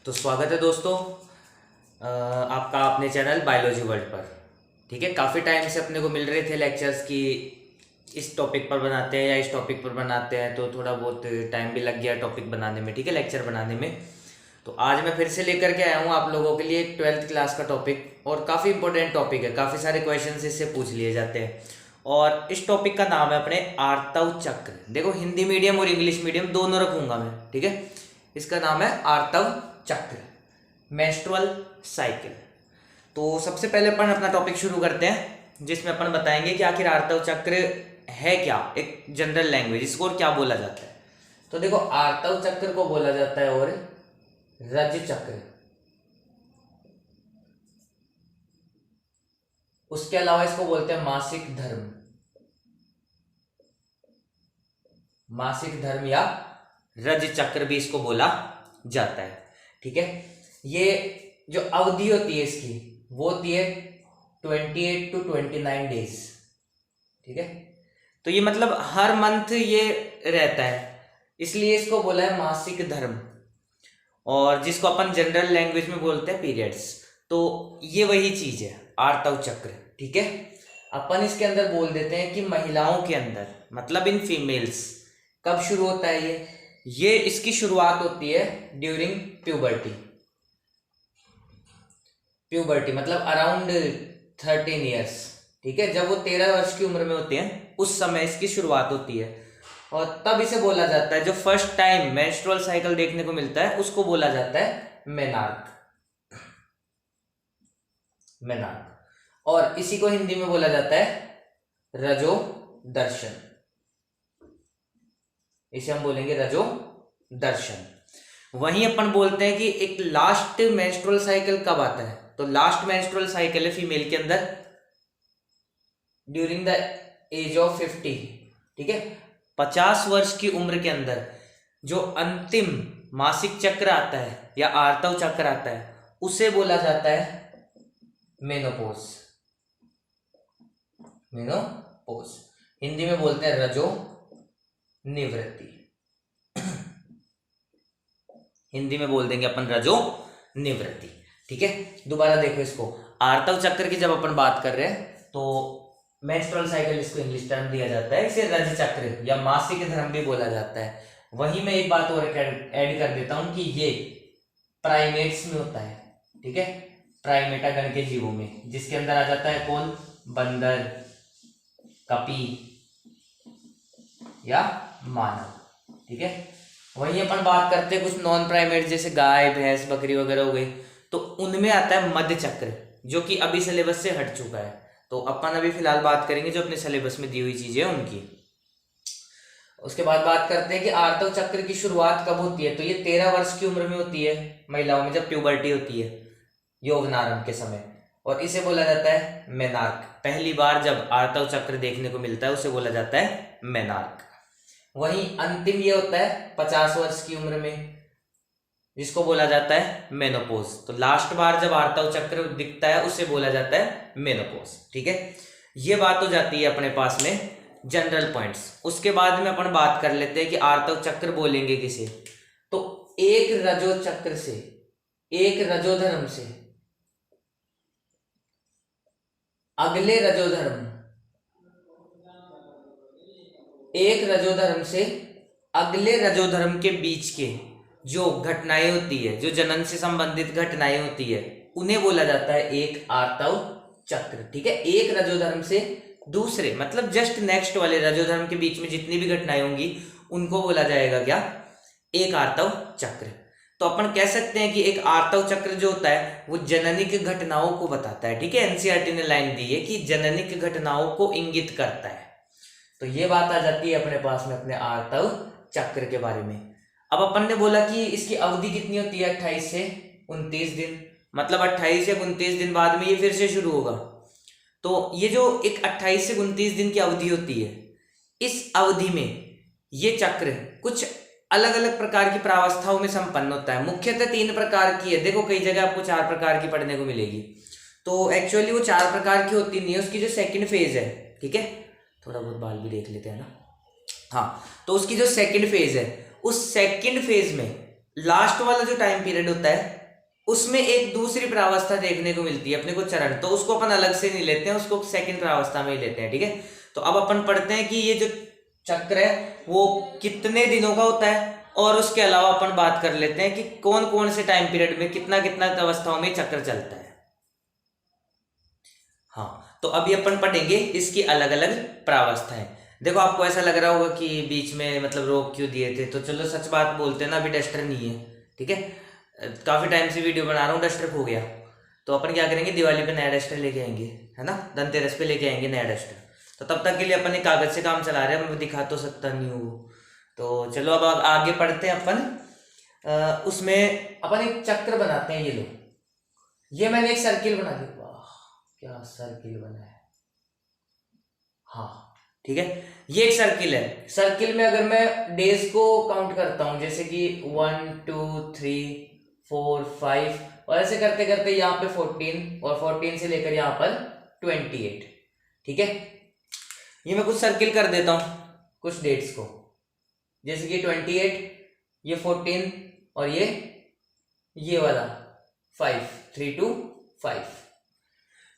तो स्वागत है दोस्तों आपका अपने चैनल बायोलॉजी वर्ल्ड पर। ठीक है, काफ़ी टाइम से अपने को मिल रहे थे लेक्चर्स की इस टॉपिक पर बनाते हैं या इस टॉपिक पर बनाते हैं, तो थोड़ा बहुत टाइम भी लग गया टॉपिक बनाने में, ठीक है, लेक्चर बनाने में। तो आज मैं फिर से लेकर के आया हूँ आप लोगों के लिए एक 12th क्लास का टॉपिक, और काफ़ी इंपॉर्टेंट टॉपिक है, काफ़ी सारे क्वेश्चन इससे पूछ लिए जाते हैं। और इस टॉपिक का नाम है अपने आर्तव चक्र। देखो, हिंदी मीडियम और इंग्लिश मीडियम दोनों रखूंगा मैं, ठीक है। इसका नाम है आर्तव चक्र, मेंस्ट्रुअल साइकिल। तो सबसे पहले अपन अपना टॉपिक शुरू करते हैं, जिसमें अपन बताएंगे कि आखिर आर्तव चक्र है क्या, एक जनरल लैंग्वेज, इसको और क्या बोला जाता है। तो देखो, आर्तव चक्र को बोला जाता है और रज चक्र, उसके अलावा इसको बोलते हैं मासिक धर्म, मासिक धर्म या रज चक्र भी इसको बोला जाता है, ठीक है। ये जो अवधि होती है इसकी, वो होती है 28 to 29 डेज, ठीक है। तो ये मतलब हर मंथ ये रहता है, इसलिए इसको बोला है मासिक धर्म, और जिसको अपन जनरल लैंग्वेज में बोलते हैं पीरियड्स। तो ये वही चीज है आर्तव चक्र, ठीक है। अपन इसके अंदर बोल देते हैं कि महिलाओं के अंदर, मतलब इन फीमेल्स, कब शुरू होता है ये इसकी शुरुआत होती है ड्यूरिंग प्यूबर्टी। प्यूबर्टी मतलब अराउंड 13 ईयर्स, ठीक है। जब वो 13 वर्ष की उम्र में होते हैं उस समय इसकी शुरुआत होती है, और तब इसे बोला जाता है, जो फर्स्ट टाइम मेंस्ट्रुअल साइकिल देखने को मिलता है उसको बोला जाता है मेनार्क, मेनार्क। और इसी को हिंदी में बोला जाता है रजो दर्शन, इसे हम बोलेंगे रजो दर्शन। वहीं अपन बोलते हैं कि एक लास्ट मेंस्ट्रुअल साइकिल कब आता है, तो लास्ट मेंस्ट्रुअल साइकिल है फीमेल के अंदर ड्यूरिंग द एज ऑफ 50, ठीक है। 50 वर्ष की उम्र के अंदर जो अंतिम मासिक चक्र आता है या आर्तव चक्र आता है, उसे बोला जाता है मेनोपॉज, मेनोपॉज। हिंदी में बोलते हैं रजो निवृत्ति, हिंदी में बोल देंगे अपन रजो निवृत्ति, ठीक है। दोबारा देखो इसको, आर्तव चक्र की जब अपन बात कर रहे हैं तो मेंस्ट्रुअल साइकिल इसको इंग्लिश टर्म दिया जाता है, इसे रज चक्र या मासिक धर्म भी बोला जाता है। वहीं मैं एक बात और ऐड कर देता हूं कि ये प्राइमेट्स में होता है, ठीक है, प्राइमेटा गण के जीवों में, जिसके अंदर आ जाता है कौन, बंदर, कपी या मानव, ठीक है। वहीं अपन बात करते हैं कुछ नॉन प्राइमेट, जैसे गाय, भैंस, बकरी वगैरह हो गई, तो उनमें आता है मध्य चक्र, जो कि अभी सिलेबस से हट चुका है। तो अपन अभी फिलहाल बात करेंगे जो अपने सिलेबस में दी हुई चीजें उनकी। उसके बाद बात करते हैं कि आर्तव चक्र की शुरुआत कब होती है, तो ये 13 वर्ष की उम्र में होती है महिलाओं में, जब प्यूबर्टी होती है, यौवनारंभ के समय, और इसे बोला जाता है मेनार्क। पहली बार जब आर्तव चक्र देखने को मिलता है उसे बोला जाता है मेनार्क। वहीं अंतिम ये होता है 50 वर्ष की उम्र में, जिसको बोला जाता है मेनोपॉज। तो लास्ट बार जब आर्तव चक्र दिखता है उसे बोला जाता है मेनोपॉज, ठीक है। ये बात हो जाती है अपने पास में जनरल पॉइंट्स। उसके बाद में अपन बात कर लेते हैं कि आर्तव चक्र बोलेंगे किसे, तो एक रजो चक्र से, एक रजोधर्म से अगले रजोधर्म, एक रजोधर्म से अगले रजोधर्म के बीच के जो घटनाएं होती है, जो जनन से संबंधित घटनाएं होती है, उन्हें बोला जाता है एक आर्तव चक्र, ठीक है। एक रजोधर्म से दूसरे, मतलब जस्ट नेक्स्ट वाले रजोधर्म के बीच में जितनी भी घटनाएं होंगी उनको बोला जाएगा क्या, एक आर्तव चक्र। तो अपन कह सकते हैं कि एक आर्तव चक्र जो होता है वो जननिक घटनाओं को बताता है, ठीक है। एनसीईआरटी ने लाइन दी है कि जननिक घटनाओं को इंगित करता है। तो ये बात आ जाती है अपने पास में अपने आर्तव चक्र के बारे में। अब अपन ने बोला कि इसकी अवधि कितनी होती है, 28 से 29 दिन, मतलब 28 से 29 दिन बाद में ये फिर से शुरू होगा। तो ये जो एक 28 से 29 दिन की अवधि होती है, इस अवधि में ये चक्र कुछ अलग अलग प्रकार की प्रावस्थाओं में संपन्न होता है। मुख्यतः 3 प्रकार की है, देखो कई जगह आपको 4 प्रकार की पढ़ने को मिलेगी, तो एक्चुअली वो 4 प्रकार की होती नहीं है। उसकी जो सेकंड फेज है, ठीक है, थोड़ा बहुत बाल भी देख लेते हैं ना, हाँ, तो उसकी जो सेकंड फेज है, उस सेकंड फेज में लास्ट वाला जो टाइम पीरियड होता है उसमें एक दूसरी प्रावस्था देखने को मिलती है अपने को, चरण, तो उसको अपन अलग से नहीं लेते हैं, उसको सेकंड प्रावस्था में ही लेते हैं, ठीक है। तो अब अपन पढ़ते हैं कि ये जो चक्र है वो कितने दिनों का होता है, और उसके अलावा अपन बात कर लेते हैं कि कौन कौन से टाइम पीरियड में कितना कितना अवस्थाओं में चक्र चलता है। हाँ, तो अभी अपन पढ़ेंगे इसकी अलग अलग प्रावस्थाएं। देखो आपको ऐसा लग रहा होगा कि बीच में मतलब रोक क्यों दिए थे, तो चलो सच बात बोलते हैं ना, अभी डस्टर नहीं है, ठीक है। काफी टाइम से वीडियो बना रहा हूँ, डस्टर खो गया, तो अपन क्या करेंगे, दिवाली पे नया डस्टर लेके आएंगे, है ना, धनतेरस पे लेके आएंगे नया डस्टर। तो तब तक के लिए अपन एक कागज से काम चला रहे हैं, मैं दिखा तो सकता नहीं हूँ। तो चलो अब आगे पढ़ते हैं अपन। उसमें अपन एक चक्र बनाते हैं, ये लो, ये मैंने एक सर्किल बना दिया, वाह क्या सर्किल बना है। हाँ ठीक है, ये एक सर्किल है, सर्किल में अगर मैं डेज को काउंट करता हूं, जैसे कि 1 2 3 4 5, और ऐसे करते करते यहाँ पे 14, और 14 से लेकर यहाँ पर 28, ठीक है। ये मैं कुछ सर्किल कर देता हूं कुछ डेट्स को, जैसे कि 28, ये 14, और ये वाला 5 3 2 5।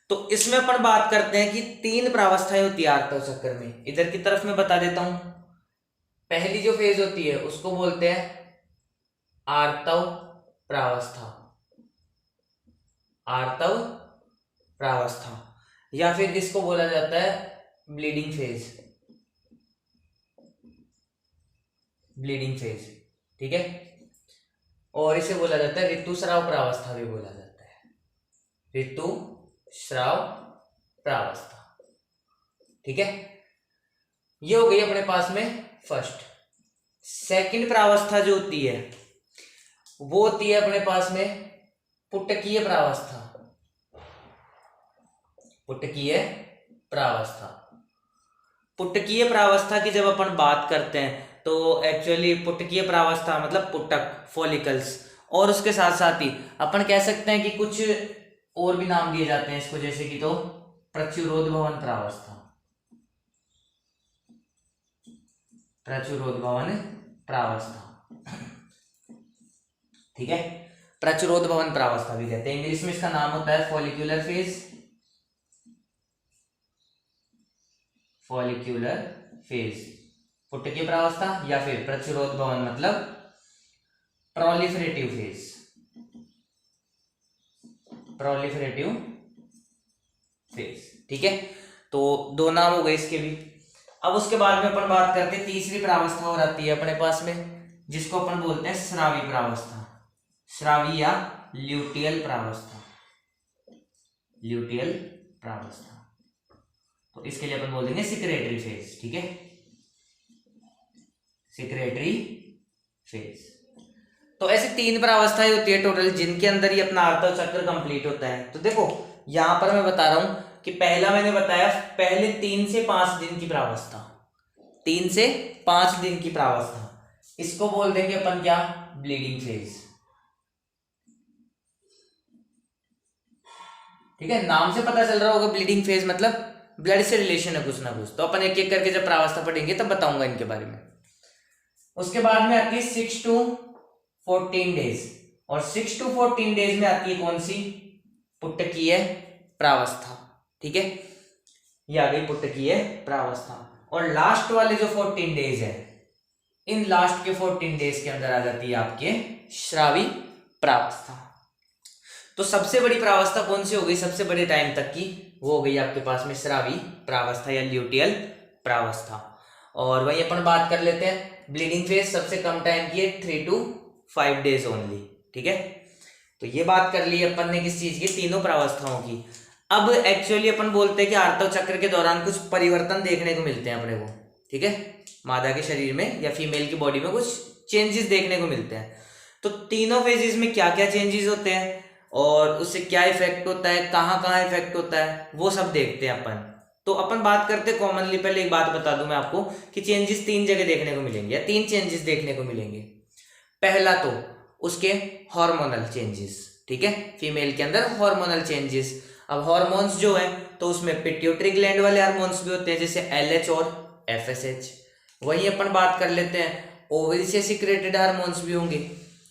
तो इसमें अपन बात करते हैं कि 3 प्रावस्थाएं होती है आर्तव चक्र में। इधर की तरफ मैं बता देता हूं, पहली जो फेज होती है उसको बोलते हैं आर्तव प्रावस्था, आर्तव प्रावस्था, या फिर इसको बोला जाता है ब्लीडिंग फेज, ब्लीडिंग फेज, ठीक है। और इसे बोला जाता है ऋतुस्राव प्रावस्था भी बोला जाता है, ऋतुस्राव प्रावस्था, ठीक है। ये हो गई अपने पास में फर्स्ट। सेकंड प्रावस्था जो होती है वो होती है अपने पास में पुटकीय प्रावस्था, पुटकीय प्रावस्था। पुटकीय प्रावस्था की जब अपन बात करते हैं तो एक्चुअली पुटकीय प्रावस्था मतलब पुटक, फॉलिकल्स, और उसके साथ साथ ही अपन कह सकते हैं कि कुछ और भी नाम दिए जाते हैं इसको, जैसे कि तो प्रचुरोद्भवन प्रावस्था, प्रचुरोद्भवन प्रावस्था, ठीक है। प्रचुरोद्भवन प्रावस्था भी कहते हैं, इंग्लिश में इसका नाम होता है फॉलिक्यूलर फेज, फॉलिक्यूलर फेज, पुटकीय प्रावस्था, या फिर प्रचुरोद्भवन मतलब प्रोलिफरेटिव फेज, प्रोलिफरेटिव फेज, ठीक है। तो 2 नाम हो गए इसके भी। अब उसके बाद में अपन बात करते हैं तीसरी प्रावस्था और आती है अपने पास में, जिसको अपन बोलते हैं स्रावी प्रावस्था, स्रावी या ल्यूटियल प्रावस्था, ल्यूटियल प्रावस्था। तो इसके लिए अपन बोल देंगे सिक्रेटरी फेज, ठीक है, सिक्रेटरी फेज। तो ऐसे 3 प्रावस्थाएं होती है टोटल, जिनके अंदर ही अपना आर्तव चक्र कंप्लीट होता है। तो देखो यहां पर मैं बता रहा हूं कि पहला मैंने बताया पहले 3 से 5 दिन की प्रावस्था, 3 से 5 दिन की प्रावस्था, इसको बोल देंगे अपन क्या, ब्लीडिंग फेज, ठीक है। नाम से पता चल रहा होगा ब्लीडिंग फेज मतलब ब्लड से रिलेशन है कुछ ना कुछ। तो अपन एक एक करके जब प्रावस्था पढ़ेंगे तब बताऊंगा इनके बारे में। उसके बाद में आती है 6 to 14 डेज, और 6 to 14 डेज में आती है कौन सी, पुटकीय प्रावस्था, ठीक है। ये आ गई पुटकीय प्रावस्था। और लास्ट वाले जो 14 डेज है, इन लास्ट के 14 डेज के अंदर आ जाती है आपके श्रावी प्रावस्था। तो सबसे बड़ी प्रावस्था कौन सी हो गई सबसे बड़े टाइम तक की, वो हो गई आपके पास में श्रावी प्रावस्था या ल्यूटियल प्रावस्था। और वही अपन बात कर लेते हैं ब्लीडिंग फेज सबसे कम टाइम की है 3 to 5 डेज ओनली, ठीक है। तो ये बात कर ली अपन ने किस चीज की, तीनों प्रावस्थाओं की। अब एक्चुअली अपन बोलते हैं कि आर्तव चक्र के दौरान कुछ परिवर्तन देखने को मिलते हैं अपने को, ठीक है, मादा के शरीर में या फीमेल की बॉडी में कुछ चेंजेस देखने को मिलते हैं। तो तीनों फेजेस में क्या क्या चेंजेस होते हैं और उससे क्या इफेक्ट होता है, कहाँ कहाँ इफेक्ट होता है, वो सब देखते हैं अपन। तो अपन बात करते हैं कॉमनली, पहले एक बात बता दूं मैं आपको कि चेंजेस 3 जगह देखने को मिलेंगे या 3 चेंजेस देखने को मिलेंगे। पहला तो उसके हार्मोनल चेंजेस, ठीक है, फीमेल के अंदर हार्मोनल चेंजेस। अब हार्मोन्स जो है तो उसमें पिट्यूटरी ग्लैंड वाले हार्मोन्स भी होते हैं जैसे LH और FSH। वही अपन बात कर लेते हैं ओवरी से सिक्रेटेड हार्मोन्स भी होंगे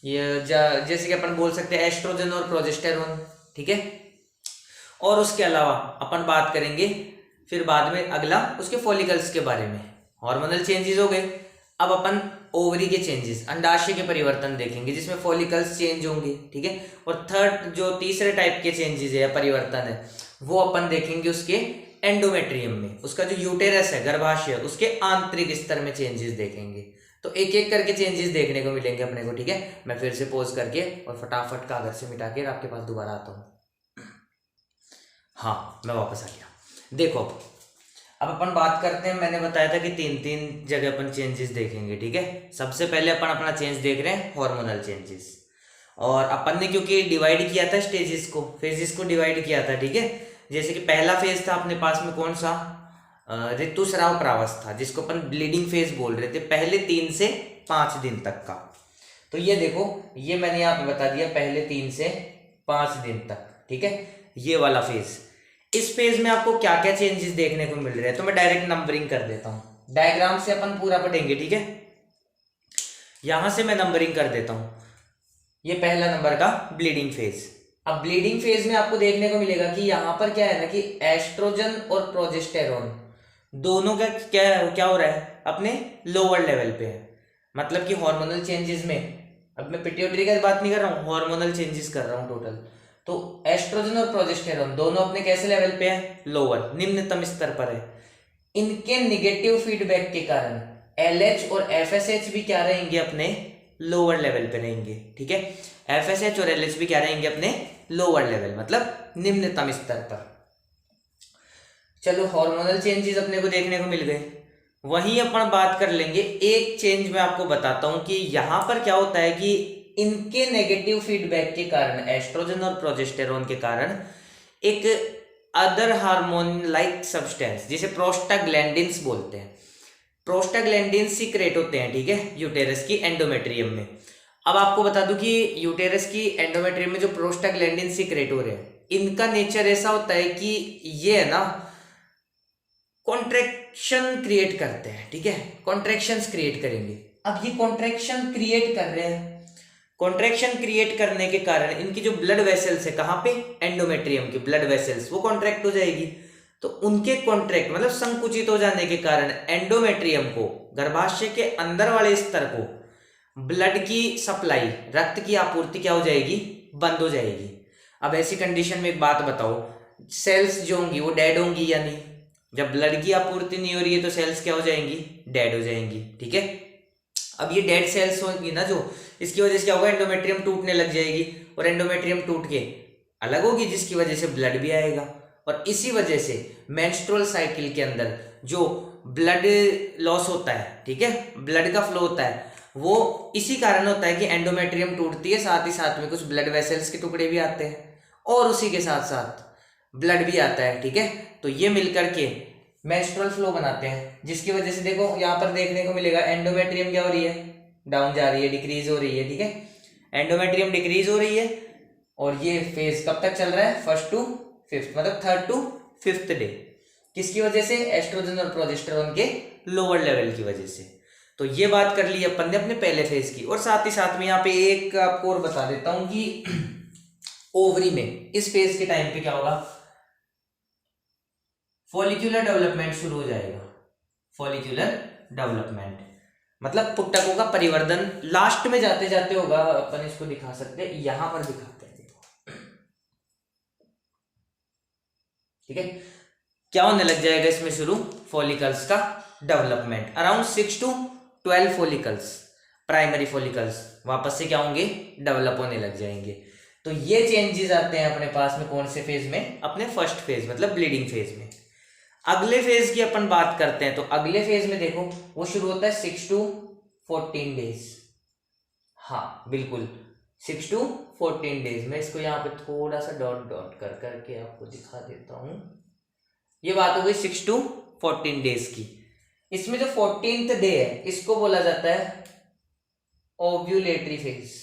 जैसे कि अपन बोल सकते हैं एस्ट्रोजन और प्रोजेस्टेरोन, ठीक है। और उसके अलावा अपन बात करेंगे फिर बाद में अगला उसके फॉलिकल्स के बारे में। हार्मोनल चेंजेस हो गए। अब अपन ओवरी के चेंजेस, अंडाशय के परिवर्तन देखेंगे जिसमें फॉलिकल्स चेंज होंगे, ठीक है। और थर्ड जो तीसरे टाइप के चेंजेस है, परिवर्तन है, वो अपन देखेंगे उसके एंडोमेट्रियम में, उसका जो यूटेरस है, गर्भाशय, उसके आंतरिक स्तर में चेंजेस देखेंगे। तो एक एक करके चेंजेस देखने को मिलेंगे अपने को, ठीक है। मैं फिर से पॉज करके और फटाफट कागज से मिटा के आपके पास दोबारा आता हूँ। हाँ, मैं वापस आ गया। देखो अब अपन बात करते हैं, मैंने बताया था कि तीन तीन जगह अपन चेंजेस देखेंगे, ठीक है। सबसे पहले अपन अपना चेंज देख रहे हैं हार्मोनल चेंजेस। और अपन ने क्योंकि डिवाइड किया था स्टेजेस को, फेजेस को डिवाइड किया था, ठीक है। जैसे कि पहला फेज था अपने पास में कौन सा, ऋतुस्राव प्रावस्था, जिसको अपन ब्लीडिंग फेज बोल रहे थे, पहले 3 से 5 दिन तक का। तो ये देखो, ये मैंने यहाँ पे बता दिया, पहले 3 से 5 दिन तक, ठीक है, ये वाला फेज। इस फेज में आपको क्या क्या चेंजेस देखने को मिल रहे हैं, तो मैं डायरेक्ट नंबरिंग कर देता हूं, डायग्राम से अपन पूरा पढ़ेंगे, ठीक है। यहां से मैं नंबरिंग कर देता हूं। ये पहला नंबर का ब्लीडिंग फेज। अब ब्लीडिंग फेज में आपको देखने को मिलेगा कि यहां पर क्या है ना कि एस्ट्रोजन और प्रोजेस्टेरोन दोनों का क्या हो रहा है, अपने लोअर लेवल पे है। मतलब कि हार्मोनल चेंजेस में, अब मैं पिट्यूटरी की बात नहीं कर रहा हूँ, हार्मोनल चेंजेस कर रहा हूँ टोटल। तो एस्ट्रोजन और प्रोजेस्टेरोन दोनों अपने कैसे लेवल पे है, लोअर, निम्नतम स्तर पर है। इनके निगेटिव फीडबैक के कारण LH और FSH भी क्या रहेंगे, अपने लोअर लेवल पे रहेंगे, ठीक है। FSH और LH भी क्या रहेंगे, अपने लोअर लेवल, मतलब निम्नतम स्तर पर। चलो, हार्मोनल चेंजेस अपने को देखने को मिल गए। वहीं अपन बात कर लेंगे, एक चेंज मैं आपको बताता हूं कि यहां पर क्या होता है कि इनके नेगेटिव फीडबैक के कारण, एस्ट्रोजन और प्रोजेस्टेरोन के कारण, एक अदर हार्मोन लाइक सब्सटेंस जिसे प्रोस्टाग्लैंडिन्स बोलते हैं, प्रोस्टाग्लैंडिन्स सीक्रेट होते हैं, ठीक है, यूटेरस की एंडोमेट्रियम में। अब आपको बता दूं कि यूटेरस की एंडोमेट्रियम में जो प्रोस्टाग्लैंडिन सीक्रेट हो रहे हैं, इनका नेचर ऐसा होता है कि ये है ना, कॉन्ट्रैक्शन क्रिएट करते हैं, ठीक है, कॉन्ट्रैक्शंस क्रिएट करेंगे। अब ये कॉन्ट्रैक्शन क्रिएट कर रहे हैं, कॉन्ट्रैक्शन क्रिएट करने के कारण इनकी जो ब्लड वेसल्स है, कहाँ पे, एंडोमेट्रियम की ब्लड वेसल्स, वो कॉन्ट्रैक्ट हो जाएगी। तो उनके कॉन्ट्रैक्ट मतलब संकुचित हो जाने के कारण एंडोमेट्रियम को, गर्भाशय के अंदर वाले स्तर को, ब्लड की सप्लाई, रक्त की आपूर्ति क्या हो जाएगी, बंद हो जाएगी। अब ऐसी कंडीशन में एक बात बताओ, सेल्स जो होंगी वो डेड होंगी या नहीं। जब ब्लड की आपूर्ति नहीं हो रही है तो सेल्स क्या हो जाएंगी, डेड हो जाएंगी, ठीक है। अब ये डेड सेल्स होंगी ना जो, इसकी वजह से क्या होगा, एंडोमेट्रियम टूटने लग जाएगी, और एंडोमेट्रियम टूट के अलग होगी, जिसकी वजह से ब्लड भी आएगा। और इसी वजह से मेंस्ट्रुअल साइकिल के अंदर जो ब्लड लॉस होता है, ठीक है, ब्लड का फ्लो होता है, वो इसी कारण होता है कि एंडोमेट्रियम टूटती है, साथ ही साथ में कुछ ब्लड वेसल्स के टुकड़े भी आते हैं, और उसी के साथ साथ ब्लड भी आता है, ठीक है। तो ये मिलकर के मेंस्ट्रुअल फ्लो बनाते हैं, जिसकी वजह से देखो यहाँ पर देखने को मिलेगा, एंडोमेट्रियम क्या हो रही है, डाउन जा रही है, डिक्रीज हो रही है, ठीक है, एंडोमेट्रियम डिक्रीज हो रही है। और ये फेज कब तक चल रहा है, 1st to 5th, मतलब 3rd to 5th डे। किसकी वजह से, एस्ट्रोजन और प्रोजेस्टेरोन के लोअर लेवल की वजह से। तो ये बात कर ली अपन ने अपने पहले फेज की। और साथ ही साथ में यहाँ पे एक आपको और बता देता हूं कि ओवरी में इस फेज के टाइम पे क्या होगा, फॉलिक्यूलर डेवलपमेंट शुरू हो जाएगा। फॉलिक्यूलर डेवलपमेंट मतलब पुट्टकों का परिवर्धन लास्ट में जाते जाते होगा। अपन इसको दिखा सकते हैं, यहां पर दिखाते हैं, देखो, ठीक है। क्या होने लग जाएगा इसमें शुरू, फॉलिकल्स का development. Around 6 to 12 follicles, primary follicles वापस से क्या होंगे, डेवलप होने लग जाएंगे। तो ये चेंजेस आते हैं अपने पास में कौन से फेज में, अपने फर्स्ट फेज मतलब ब्लीडिंग फेज में। अगले फेज की अपन बात करते हैं, तो अगले फेज में देखो वो शुरू होता है 6 to 14 डेज। हाँ बिल्कुल, 6 to 14 डेज। मैं इसको यहाँ पे थोड़ा सा डॉट डॉट कर करके आपको दिखा देता हूं। ये बात हो गई 6 to 14 डेज की। इसमें जो 14th डे है, इसको बोला जाता है ovulatory phase.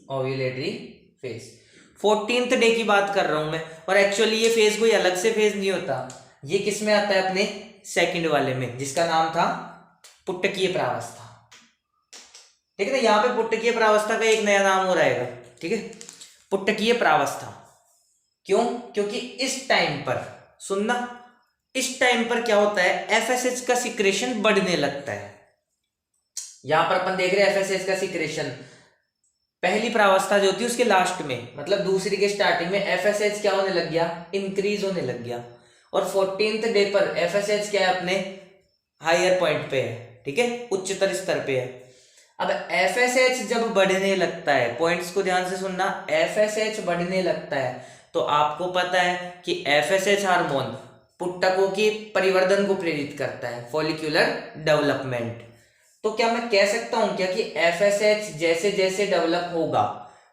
Ovulatory phase 14th day की बात कर रहा हूं मैं। और एक्चुअली ये फेज कोई अलग से फेज नहीं होता, ये किस में आता है, अपने सेकंड वाले में, जिसका नाम था पुटकीय प्रावस्था। ठीक है ना, यहाँ पे पुटकीय प्रावस्था का एक नया नाम हो रहेगा। ठीक है, पुटकीय प्रावस्था। क्यों? क्योंकि इस टाइम पर, सुनना, इस टाइम पर क्या होता है, एफएसएच का सिक्रेशन बढ़ने लगता है। यहां पर अपन देख रहे हैं एफएसएच का सिक्रेशन पहली प्रावस्था जो होती है उसके लास्ट में, मतलब दूसरी के स्टार्टिंग में एफएसएच क्या होने लग गया, इंक्रीज होने लग गया। और 14th डे पर एफएसएच क्या है, अपने हायर पॉइंट पे है। ठीक है, उच्चतर स्तर पे है। अब एफएसएच जब बढ़ने लगता है, पॉइंट्स को ध्यान से सुनना, एफएसएच बढ़ने लगता है तो आपको पता है कि एफएसएच हार्मोन पुट्टकों की परिवर्धन को प्रेरित करता है, फॉलिक्यूलर डेवलपमेंट। तो क्या मैं कह सकता हूं क्या कि एफएसएच जैसे जैसे डेवलप होगा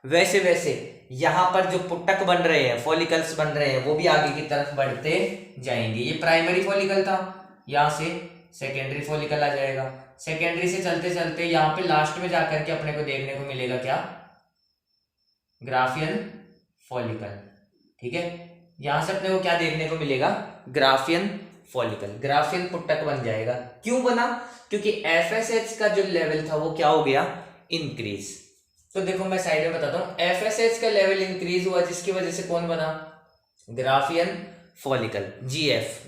वैसे वैसे यहां पर जो पुट्टक बन रहे हैं, फॉलिकल्स बन रहे हैं, वो भी आगे की तरफ बढ़ते जाएंगे। ये प्राइमरी फॉलिकल था, यहां से सेकेंडरी फॉलिकल आ जाएगा। सेकेंडरी से चलते चलते यहाँ पे लास्ट में जाकर के अपने को देखने को मिलेगा क्या, ग्राफियन फॉलिकल। ठीक है, यहां से अपने को क्या देखने को मिलेगा, ग्राफियन फॉलिकल, ग्राफियन पुट्टक बन जाएगा। क्यों बना? क्योंकि एफएसएच का जो लेवल था वो क्या हो गया, इंक्रीज। तो देखो मैं साइड में बताता हूं, एफएसएच का लेवल इंक्रीज हुआ जिसकी वजह से कौन बना, ग्राफियन फॉलिकल, जीएफ।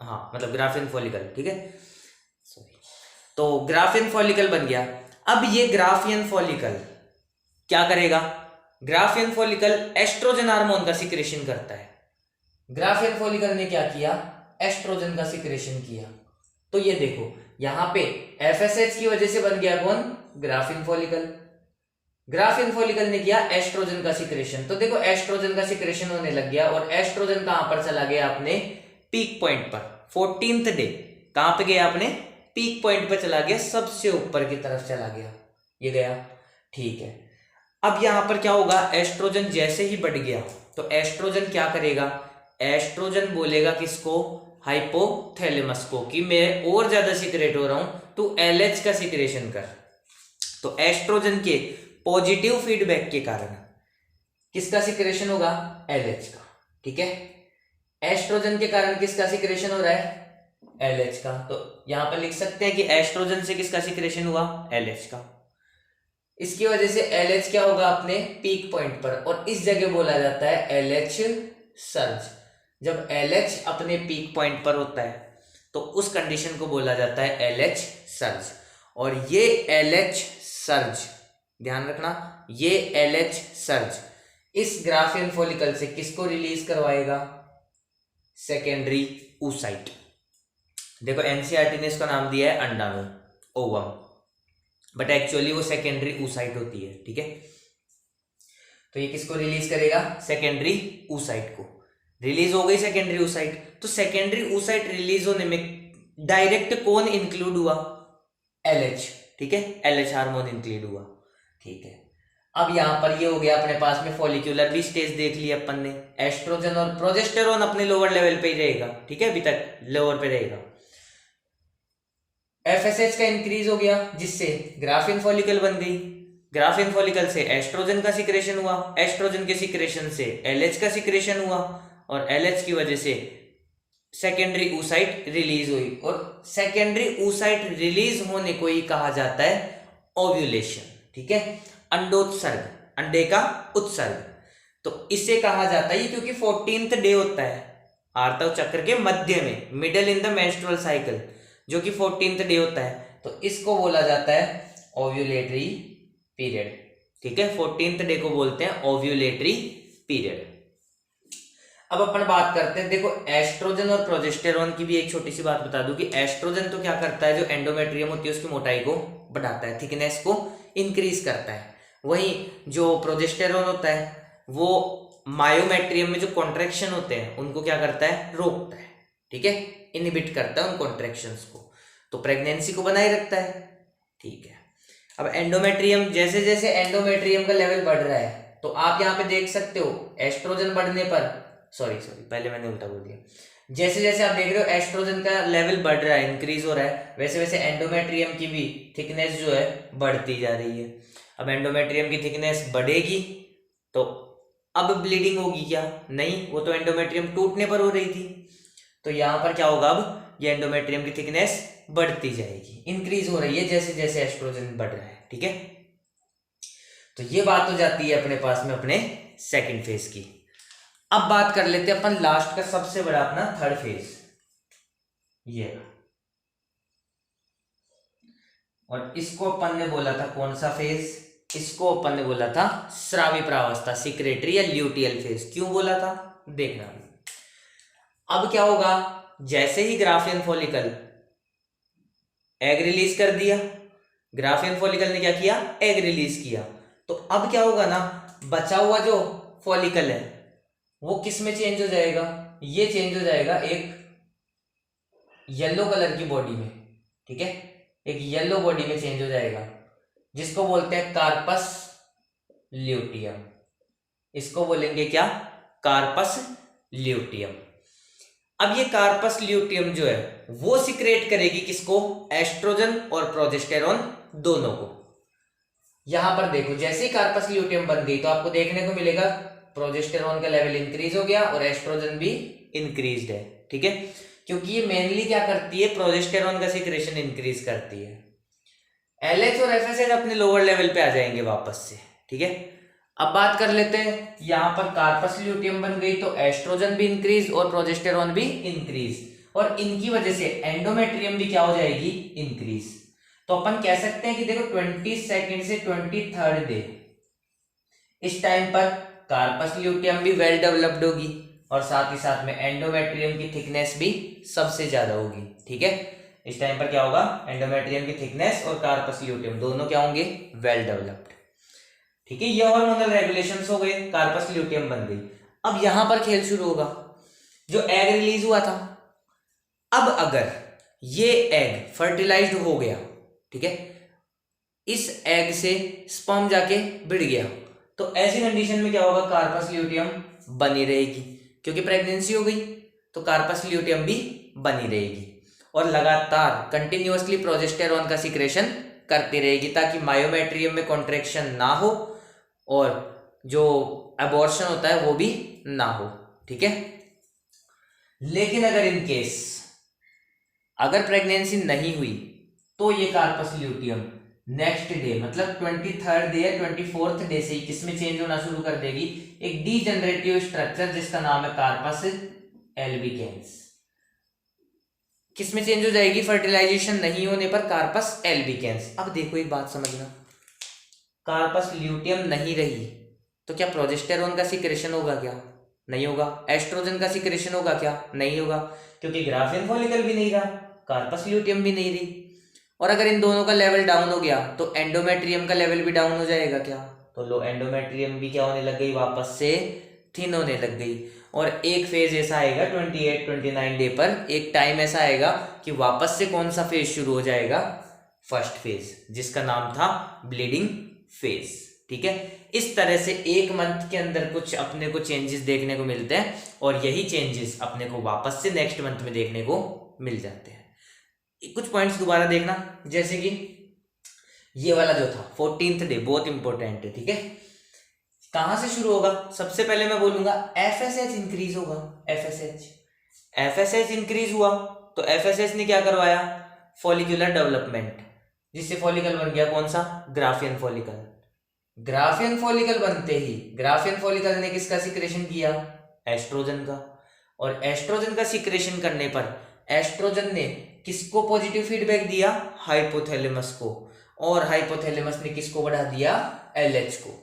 हाँ, मतलब ग्राफियन फॉलिकल। ठीक है, सॉरी, तो ग्राफियन फॉलिकल बन गया। अब ये ग्राफियन फॉलिकल क्या करेगा, ग्राफियन फॉलिकल एस्ट्रोजन हार्मोन का सिक्रेशन करता है। ग्राफियन फॉलिकल ने क्या किया, एस्ट्रोजन का सिक्रेशन किया। तो ये देखो यहां पे एफएसएच की वजह से बन गया कौन, ग्राफियन फॉलिकल। ग्राफियन फॉलिकल ने किया एस्ट्रोजन का सिक्रेशन। तो देखो एस्ट्रोजन का सिक्रेशन होने लग गया और एस्ट्रोजन कहां पर चला गया, अपने पीक पॉइंट पर। 14th डे कहां पे गया, अपने पीक पॉइंट पर चला गया, सबसे ऊपर की तरफ चला गया, ये गया। ठीक है, अब यहां पर क्या होगा, एस्ट्रोजन जैसे ही बढ़ गया तो एस्ट्रोजन क्या करेगा, एस्ट्रोजन बोलेगा किसको, हाइपोथैलेमस को, कि मैं और ज्यादा सिक्रेट हो रहा हूं, तू एलएच का सिक्रेशन कर। तो एस्ट्रोजन के पॉजिटिव फीडबैक के कारण किसका सिक्रेशन होगा, एलएच का। ठीक है, एस्ट्रोजन के कारण किसका सिक्रेशन हो रहा है, एलएच का। तो यहां पर लिख सकते हैं कि एस्ट्रोजन से किसका सिक्रेशन हुआ, एलएच का। इसकी वजह से एलएच क्या होगा, अपने पीक पॉइंट पर, और इस जगह बोला जाता है एलएच सर्ज। जब एलएच अपने पीक पॉइंट पर होता है तो उस कंडीशन को बोला जाता है एलएच सर्ज। और ये एलएच सर्ज, ध्यान रखना, ये एलएच सर्ज इस ग्राफियन फॉलिकल से किसको रिलीज करवाएगा, सेकेंडरी oocyte। देखो एनसीईआरटी ने इसका नाम दिया है अंडाणु, ओवम, बट एक्चुअली वो सेकेंडरी oocyte होती है। ठीक है, तो ये किसको रिलीज करेगा, सेकेंडरी oocyte को। रिलीज हो गई सेकेंडरी oocyte, तो सेकेंडरी oocyte रिलीज होने में डायरेक्ट कौन इंक्लूड हुआ, एलएच। ठीक है, एलएच हार्मोन इंक्लूड हुआ। ठीक है, अब यहां पर ये हो गया अपने पास में फॉलिक्यूलर भी स्टेज देख लिया अपन ने। एस्ट्रोजन और प्रोजेस्टेरोन अपने लोअर लेवल पे ही रहेगा। ठीक है, अभी तक लोअर पे रहेगा। एफएसएच का इंक्रीज हो गया जिससे ग्राफियन फॉलिकल बन गई। ग्राफियन फॉलिकल से एस्ट्रोजन का सिक्रेशन हुआ, एस्ट्रोजन के सिक्रेशन से एलएच का सिक्रेशन हुआ, और एलएच की वजह से सेकेंडरी oocyte रिलीज हुई। और सेकेंडरी oocyte रिलीज होने को ही कहा जाता है ओव्यूलेशन। ठीक है, अंडोत्सर्ग, अंडे का उत्सर्ग। तो इसे कहा जाता है, क्योंकि 14th डे होता है आर्तव चक्र के मध्य में, middle in the menstrual cycle, जो कि 14th डे होता है, तो इसको बोला जाता है ओव्यूलेटरी पीरियड। ठीक है, 14th डे को बोलते हैं ओव्यूलेटरी पीरियड। अब अपन बात करते हैं, देखो एस्ट्रोजन और प्रोजेस्टेरोन की भी एक छोटी सी बात बता दूं कि एस्ट्रोजन तो क्या करता है, जो एंडोमेट्रियम होती है उसकी मोटाई को बढ़ाता है, थिकनेस को इंक्रीज करता है। वहीं जो प्रोजेस्टेरोन होता है वो मायोमेट्रियम में जो कॉन्ट्रैक्शन होते हैं उनको क्या करता है, रोकता है। ठीक है, इनहिबिट करता है उन कॉन्ट्रैक्शंस को, तो प्रेगनेंसी को बनाए रखता है। ठीक है, अब एंडोमेट्रियम, जैसे जैसे एंडोमेट्रियम का लेवल बढ़ रहा है तो आप यहाँ पे देख सकते हो एस्ट्रोजन बढ़ने पर, सॉरी पहले मैंने उल्टा बोल दिया, जैसे जैसे आप देख रहे हो एस्ट्रोजन का लेवल बढ़ रहा है, इंक्रीज हो रहा है, वैसे वैसे एंडोमेट्रियम की भी थिकनेस जो है बढ़ती जा रही है। अब एंडोमेट्रियम की थिकनेस बढ़ेगी तो अब ब्लीडिंग होगी क्या, नहीं, वो तो एंडोमेट्रियम टूटने पर हो रही थी। तो यहाँ पर क्या होगा, अब ये एंडोमेट्रियम की थिकनेस बढ़ती जाएगी, इंक्रीज हो रही है जैसे जैसे एस्ट्रोजन बढ़ रहा है। ठीक है, तो ये बात हो जाती है अपने पास में अपने सेकंड फेज की। अब बात कर लेते हैं अपन लास्ट का सबसे बड़ा अपना थर्ड फेज, ये, और इसको अपन ने बोला था कौन सा फेज, इसको अपन ने बोला था स्रावी प्रावस्था, सिक्रेटरी या ल्यूटियल फेज। क्यों बोला था देखना। अब क्या होगा, जैसे ही ग्राफियन फॉलिकल एग रिलीज कर दिया, ग्राफियन फॉलिकल ने क्या किया, एग रिलीज किया, तो अब क्या होगा ना, बचा हुआ जो फॉलिकल है वो किस में चेंज हो जाएगा, ये चेंज हो जाएगा एक येलो कलर की बॉडी में। ठीक है, एक येलो बॉडी में चेंज हो जाएगा जिसको बोलते हैं कार्पस ल्यूटियम। इसको बोलेंगे क्या, कार्पस ल्यूटियम। अब ये कार्पस ल्यूटियम जो है वो सिक्रेट करेगी किसको, एस्ट्रोजन और प्रोजेस्टेरॉन दोनों को। यहां पर देखो, जैसे ही कार्पस ल्यूटियम बन गई तो आपको देखने को मिलेगा प्रोजेस्टेरॉन का लेवल इंक्रीज हो गया और एस्ट्रोजन भी इंक्रीज्ड है। ठीक है, क्योंकि ये मेनली क्या करती है, प्रोजेस्टेरॉन का सिक्रेशन इंक्रीज करती है। एलएच और एफएसएच अपने लोअर लेवल पे आ जाएंगे वापस से। ठीक है, अब बात कर लेते हैं, यहां पर कार्पस ल्यूटियम बन गई तो एस्ट्रोजन भी इंक्रीज और प्रोजेस्टेरॉन भी इंक्रीज, और इनकी वजह से एंडोमेट्रियम भी क्या हो जाएगी, इंक्रीज। तो अपन कह सकते हैं कि देखो 22nd से 23rd डे, इस टाइम पर कार्पस ल्यूटियम भी वेल डेवलप्ड होगी और साथ ही साथ में एंडोमेट्रियम की थिकनेस भी सबसे ज्यादा होगी। ठीक है, इस टाइम पर क्या होगा, एंडोमेट्रियम की थिकनेस और कार्पस ल्यूटियम दोनों क्या होंगे, वेल डेवलप्ड। ठीक है, ये हार्मोनल रेगुलेशंस हो गए, कार्पस ल्यूटियम बन गई। अब यहां पर खेल शुरू होगा, जो एग रिलीज हुआ था, अब अगर ये एग फर्टिलाइज्ड हो गया, ठीक है, इस एग से स्पर्म जाके भिड़ गया, तो ऐसी कंडीशन में क्या होगा, कार्पस ल्यूटियम बनी रहेगी, क्योंकि प्रेगनेंसी हो गई तो कार्पस ल्यूटियम भी बनी रहेगी और लगातार कंटिन्यूअसली प्रोजेस्टेरॉन का सिक्रेशन करती रहेगी ताकि मायोमेट्रियम में कॉन्ट्रैक्शन ना हो और जो अबॉर्शन होता है वो भी ना हो। ठीक है, लेकिन अगर इन केस अगर प्रेगनेंसी नहीं हुई तो ये कार्पस ल्यूटियम नेक्स्ट डे मतलब 23rd डे या 24th डे से ही किसमें चेंज होना शुरू कर देगी, एक डीजनरेटिव स्ट्रक्चर जिसका नाम है कार्पस एल्बिकेंस। किसमें चेंज हो जाएगी, फर्टिलाइजेशन नहीं होने पर कार्पस एल्बिकेंस। अब देखो एक बात समझना, कार्पस ल्यूटियम नहीं रही तो क्या प्रोजेस्टेरॉन का सिक्रेशन होगा, क्या नहीं होगा, एस्ट्रोजन का सिक्रेशन होगा, क्या नहीं होगा, क्योंकि ग्राफियन फॉलिकल भी नहीं रहा, कार्पस ल्यूटियम भी नहीं रही। और अगर इन दोनों का लेवल डाउन हो गया तो एंडोमेट्रियम का लेवल भी डाउन हो जाएगा, क्या, तो लो एंडोमेट्रियम भी क्या होने लग गई, वापस से थिन होने लग गई। और एक फेज ऐसा आएगा 28-29 डे पर, एक टाइम ऐसा आएगा कि वापस से कौन सा फेज शुरू हो जाएगा, फर्स्ट फेज, जिसका नाम था ब्लीडिंग फेज। ठीक है, इस तरह से एक मंथ के अंदर कुछ अपने को चेंजेस देखने को मिलते हैं और यही चेंजेस अपने को वापस से नेक्स्ट मंथ में देखने को मिल जाते हैं। कुछ पॉइंट्स दोबारा देखना, जैसे कि ये वाला जो था 14th डे बहुत इंपॉर्टेंट है। ठीक है, कहां से शुरू होगा, सबसे पहले मैं बोलूंगा एफएसएच इंक्रीज होगा। एफएसएच इंक्रीज हुआ तो एफएसएच ने क्या करवाया, फॉलिकुलर डेवलपमेंट, जिससे फॉलिकल बन गया कौन सा, ग्राफियन फॉलिकल। ग्राफियन फॉलिकल बनते ही ग्राफियन फॉलिकल ने किसका सिक्रेशन किया, एस्ट्रोजन का, और एस्ट्रोजन का सिक्रेशन करने पर एस्ट्रोजन ने किसको पॉजिटिव फीडबैक दिया, हाइपोथैलेमस को, और हाइपोथैलेमस ने किसको बढ़ा दिया, एलएच को।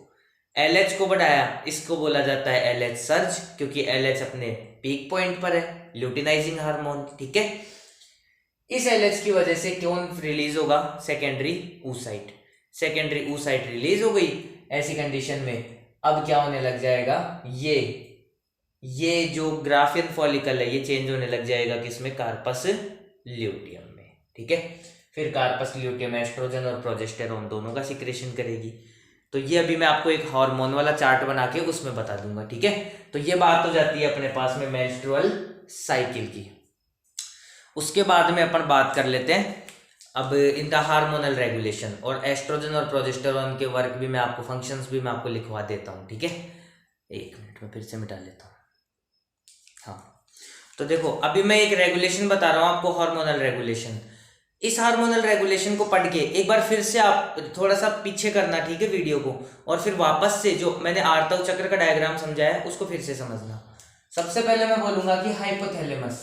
एलएच को बढ़ाया, इसको बोला जाता है एलएच सर्ज, क्योंकि एलएच अपने पीक पॉइंट पर है, ल्यूटिनाइजिंग हार्मोन। ठीक है, इस एलएच की वजह से कौन रिलीज होगा, secondary oocyte। Secondary oocyte release हो गई, ऐसी कंडीशन में अब क्या होने लग जाएगा, ये जो ग्राफियन फॉलिकल है ये चेंज होने लग जाएगा किसमें, कार्पस ल्यूटियम में। ठीक है, फिर कार्पस ल्यूटियम एस्ट्रोजन और प्रोजेस्टेरॉन दोनों का सिक्रेशन करेगी। तो ये अभी मैं आपको एक हार्मोन वाला चार्ट बना के उसमें बता दूंगा। ठीक है, तो ये बात हो जाती है अपने पास में मेंस्ट्रुअल साइकिल की। उसके बाद में अपन बात कर लेते हैं अब इनका हार्मोनल रेगुलेशन, और एस्ट्रोजन और प्रोजेस्टेरॉन के वर्क भी मैं आपको, फंक्शंस भी मैं आपको लिखवा देता हूँ। ठीक है, एक मिनट में फिर से मिटा लेता हूँ। हाँ, तो देखो अभी मैं एक रेगुलेशन बता रहा हूँ आपको, हार्मोनल रेगुलेशन। इस हार्मोनल रेगुलेशन को पढ़ के एक बार फिर से आप थोड़ा सा पीछे करना, ठीक है, वीडियो को, और फिर वापस से जो मैंने आर्तव चक्र का डायग्राम समझाया है उसको फिर से समझना। सबसे पहले मैं बोलूंगा कि hypothalamus,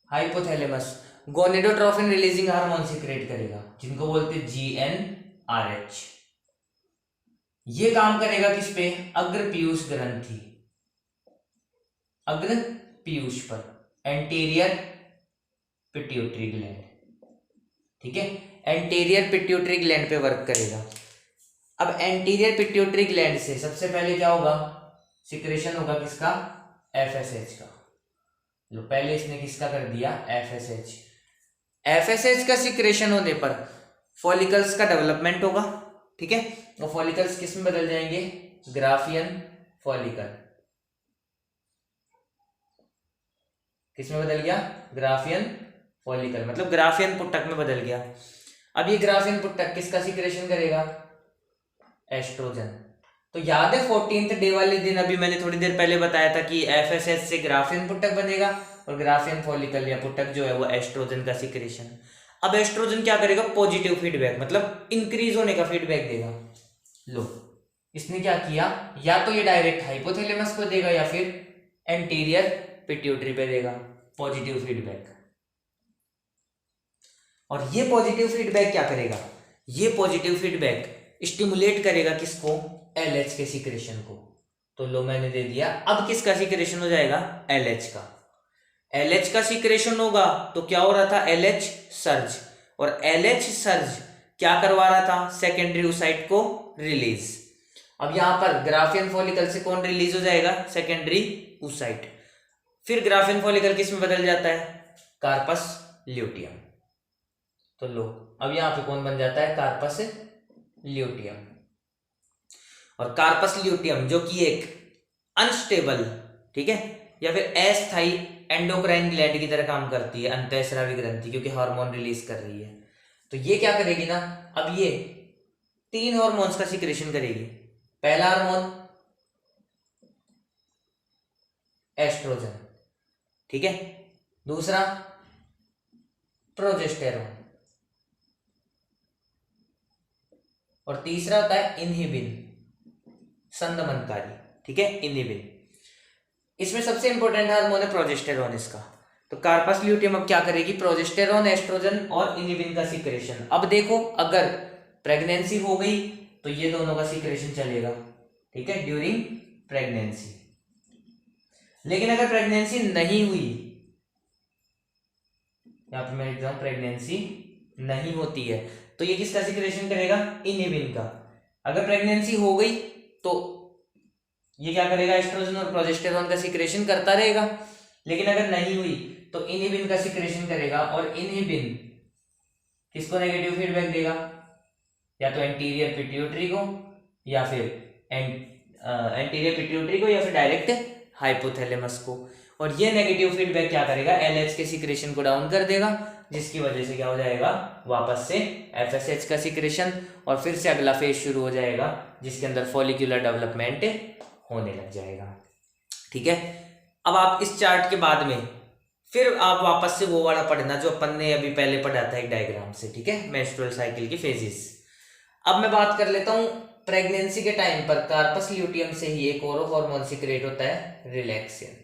hypothalamus gonadotrophin releasing hormone secrete करेगा, जिनको बोलते हैं GnRH। ये काम करेगा किस पे? अग्र पीयूष ग्रंथि, अग्र पीयूष पर, एंटीरियर पिट्यूटरी ग्लैंड, ठीक है, एंटीरियर पिट्यूटरी ग्लैंड पे वर्क करेगा। अब एंटीरियर पिट्यूटरी ग्लैंड से सबसे पहले क्या होगा? सिक्रेशन होगा किसका? FSH का। लो पहले इसने किसका कर दिया? FSH। FSH का सिक्रेशन होने पर फॉलिकल्स का डेवलपमेंट होगा, ठीक है, और फॉलिकल्स किस में बदल जाएंगे? Graafian follicle. किस में बदल गया? ग्राफियन फॉलिकल, मतलब ग्राफियन पुट्टक में बदल गया। अब ये ग्राफियन पुट्टक किसका सिक्रेशन करेगा? एस्ट्रोजन। तो याद है 14th डे वाले दिन अभी मैंने थोड़ी देर पहले बताया था कि FSH से ग्राफियन पुट्टक बनेगा और ग्राफियन फॉलिकल या पुट्टक जो है वो एस्ट्रोजन का सिक्रेशन। अब एस्ट्रोजन क्या करेगा? पॉजिटिव फीडबैक, मतलब इंक्रीज होने का फीडबैक देगा। लो इसने क्या किया? या तो ये डायरेक्ट हाइपोथैलेमस को देगा या फिर एंटीरियर पिट्यूटरी पे देगा पॉजिटिव फीडबैक। और ये पॉजिटिव फीडबैक क्या करेगा? ये पॉजिटिव फीडबैक स्टिमुलेट करेगा किसको? LH के सिक्रेशन को। तो लो मैंने दे दिया। अब किसका सिक्रेशन हो जाएगा? LH का। LH का सिक्रेशन होगा तो क्या हो रहा था? LH surge. और LH सर्ज क्या करवा रहा था? सेकेंडरी oocyte को रिलीज। अब यहां पर ग्राफियन फॉलिकल से कौन रिलीज हो जाएगा? Secondary oocyte। फिर ग्राफियन फॉलिकल किस में बदल जाता है? Corpus luteum. तो लो अब यहां पे कौन बन जाता है? Corpus luteum. और कार्पस ल्यूटियम जो कि एक अनस्टेबल, ठीक है, या फिर अस्थायी एंडोक्राइन ग्लैंड की तरह काम करती है, अंतःस्रावी ग्रंथि, क्योंकि हार्मोन रिलीज कर रही है। तो ये क्या करेगी ना, अब ये 3 हार्मोन्स का सिक्रेशन करेगी। पहला हार्मोन एस्ट्रोजन, ठीक है, दूसरा प्रोजेस्टेरोन, और तीसरा होता है इनहिबिन, संदमनकारी, ठीक है, इनहिबिन। इसमें सबसे इंपॉर्टेंट हार्मोन है प्रोजेस्टेरोन इसका। तो कार्पस ल्यूटियम अब क्या करेगी? प्रोजेस्टेरोन, एस्ट्रोजन और इनहिबिन का सिक्रेशन। अब देखो अगर प्रेगनेंसी हो गई तो ये दोनों का सिक्रेशन चलेगा, ठीक है, ड्यूरिंग प्रेगनेंसी। लेकिन अगर प्रेगनेंसी नहीं हुई, यहां पे मैं लिख प्रेगनेंसी नहीं होती है, तो ये किसका सिक्रेशन करेगा? इनहिबिन का। अगर प्रेगनेंसी हो गई तो ये क्या करेगा? एस्ट्रोजन और प्रोजेस्टेरोन का सिक्रेशन करता रहेगा। लेकिन अगर नहीं हुई तो इनहिबिन का सिक्रेशन करेगा, और इनहिबिन किसको नेगेटिव फीडबैक देगा? या तो एंटीरियर पिट्यूटरी को, या फिर एंटीरियर पिट्यूटरी को, या फिर डायरेक्ट हाइपोथैलेमस को। और ये नेगेटिव फीडबैक क्या करेगा? LH के सिक्रेशन को डाउन कर देगा, जिसकी वजह से क्या हो जाएगा? वापस से FSH का सिक्रेशन, और फिर से अगला फेज शुरू हो जाएगा जिसके अंदर फॉलिक्यूलर डेवलपमेंट होने लग जाएगा, ठीक है। अब आप इस चार्ट के बाद में फिर आप वापस से वो वाला पढ़ना जो अपन ने अभी पहले पढ़ा था एक डायग्राम से, ठीक है, मेंस्ट्रुअल साइकिल की फेजेस। अब मैं बात कर लेता हूं प्रेगनेंसी के टाइम पर कार्पस ल्यूटियम से ही एक और हार्मोन सीक्रेट होता है, रिलैक्सिन।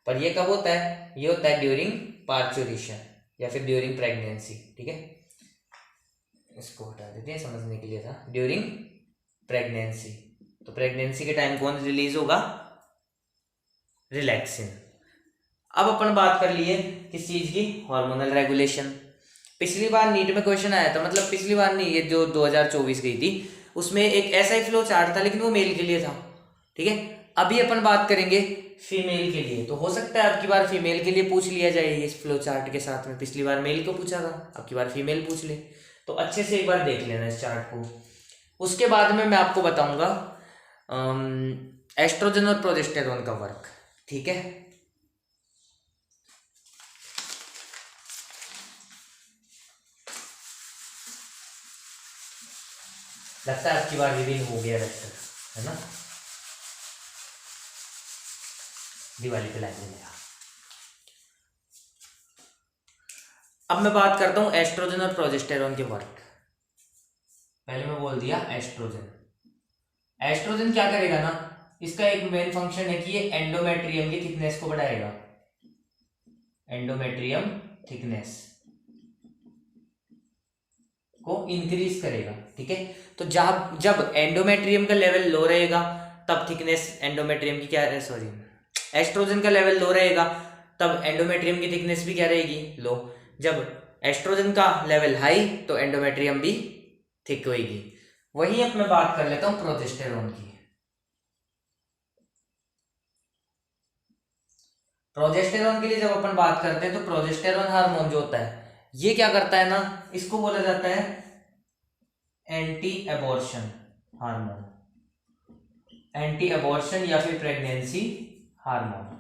पर ये कब होता है? ये होता है ड्यूरिंग पार्चुरेशन या फिर ड्यूरिंग प्रेगनेंसी, ठीक है। इसको हटा देते हैं, समझने के लिए था। ड्यूरिंग प्रेगनेंसी, तो प्रेगनेंसी के टाइम कौन रिलीज होगा? रिलैक्सिन। अब अपन बात कर लिए किस चीज की? Hormonal regulation. पिछली बार नीट में क्वेश्चन आया था, मतलब पिछली बार नहीं, ये जो 2024 गई थी उसमें एक ऐसा ही फ्लो चार्ट था, लेकिन वो मेल के लिए था, ठीक है। अभी अपन बात करेंगे फीमेल के लिए। तो हो सकता है अब की बार फीमेल के लिए पूछ लिया जाए इस फ्लो चार्ट के साथ में। पिछली बार मेल को पूछा था, अब की बार फीमेल पूछ ले, तो अच्छे से एक बार देख लेना इस चार्ट को। उसके बाद में मैं आपको बताऊंगा एस्ट्रोजन और प्रोजेस्टेरोन का वर्क, ठीक है। लगता है आपकी बार रिवील हो गया वेक्टर, है ना। दिवाली पे लाएंगे नया। अब मैं बात करता हूं एस्ट्रोजन और प्रोजेस्टेरॉन के वर्क। पहले मैं बोल दिया एस्ट्रोजन। एस्ट्रोजन क्या करेगा ना, इसका एक मेन फंक्शन है कि ये एंडोमेट्रियम की थिकनेस को बढ़ाएगा, एंडोमेट्रियम थिकनेस को इंक्रीज करेगा। ठीक है, तो जब एंडोमेट्रियम का लेवल लो रहेगा तब थिकनेस एंडोमेट्रियम की क्या, सॉरी, एस्ट्रोजन का लेवल लो रहेगा तब एंडोमेट्रियम की थिकनेस भी क्या रहेगी, लो। जब एस्ट्रोजन का लेवल हाई तो एंडोमेट्रियम भी थिक होगी। वही अब मैं बात कर लेता हूं प्रोजेस्टेरॉन की। प्रोजेस्टेरॉन के लिए जब अपन बात करते हैं तो प्रोजेस्टेरॉन हार्मोन जो होता है ये क्या करता है ना, इसको बोला जाता है anti abortion hormone, anti abortion या फिर प्रेगनेंसी हार्मोन।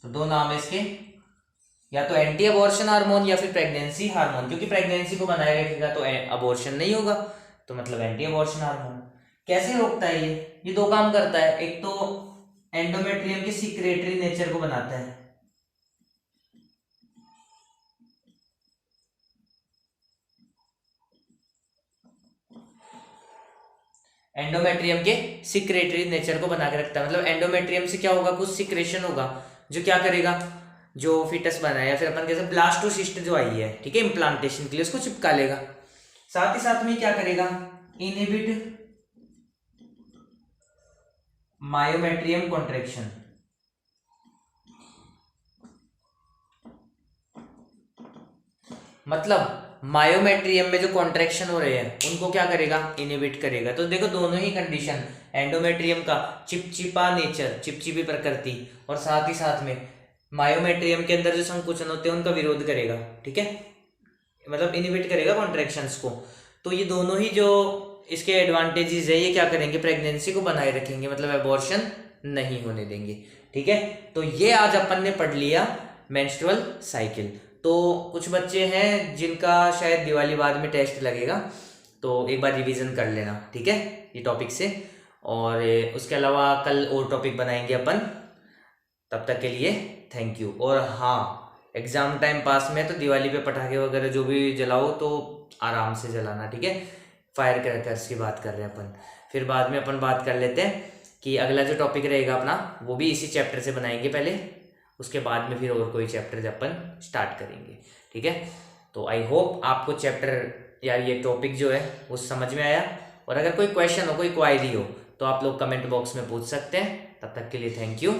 तो दो नाम है इसके, या तो एंटी अबॉर्शन हार्मोन या फिर प्रेगनेंसी हार्मोन, क्योंकि प्रेगनेंसी को बनाए रखेगा तो अबॉर्शन नहीं होगा, तो मतलब एंटी अबॉर्शन हार्मोन। कैसे रोकता है ये दो काम करता है। एक तो एंडोमेट्रियम की सिक्रेटरी नेचर को बनाता है, एंडोमेट्रियम के सिक्रेटरी नेचर को बना के रखता है। मतलब एंडोमेट्रियम से क्या होगा, कुछ सिक्रेशन होगा जो क्या करेगा, जो फिटस बना है या फिर अपन कैसे ब्लास्टोसिस्ट जो आई है, ठीक है, इम्प्लांटेशन के लिए, उसको चिपका लेगा। साथ ही साथ में क्या करेगा, इनहिबिट मायोमेट्रियम कॉन्ट्रैक्शन। मतलब मायोमेट्रियम में जो कॉन्ट्रैक्शन हो रहे हैं उनको क्या करेगा, इनहिबिट करेगा। तो देखो दोनों ही कंडीशन, एंडोमेट्रियम का चिपचिपा नेचर, चिपचिपी प्रकृति, और साथ ही साथ में मायोमेट्रियम के अंदर जो संकुचन होते हैं उनका विरोध करेगा। ठीक है, मतलब इनहिबिट करेगा कॉन्ट्रैक्शंस को। तो ये दोनों ही जो इसके एडवांटेजेस है, ये क्या करेंगे, प्रेगनेंसी को बनाए रखेंगे, मतलब एबॉर्शन नहीं होने देंगे। ठीक है, तो ये आज अपन ने पढ़ लिया मेंस्ट्रुअल साइकिल। तो कुछ बच्चे हैं जिनका शायद दिवाली बाद में टेस्ट लगेगा, तो एक बार रिवीजन कर लेना, ठीक है, ये टॉपिक से। और उसके अलावा कल और टॉपिक बनाएंगे अपन। तब तक के लिए थैंक यू। और हाँ, एग्जाम टाइम पास में तो दिवाली पे पटाखे वगैरह जो भी जलाओ तो आराम से जलाना, ठीक है। फायर क्रैकर्स की बात कर रहे हैं अपन, फिर बाद में अपन बात कर लेते हैं कि अगला जो टॉपिक रहेगा अपना वो भी इसी चैप्टर से बनाएंगे पहले, उसके बाद में फिर और कोई चैप्टर अपन स्टार्ट करेंगे, ठीक है। तो आई होप आपको चैप्टर या ये टॉपिक जो है वो समझ में आया। और अगर कोई क्वेश्चन हो, कोई क्वायरी हो, तो आप लोग कमेंट बॉक्स में पूछ सकते हैं। तब तक के लिए थैंक यू।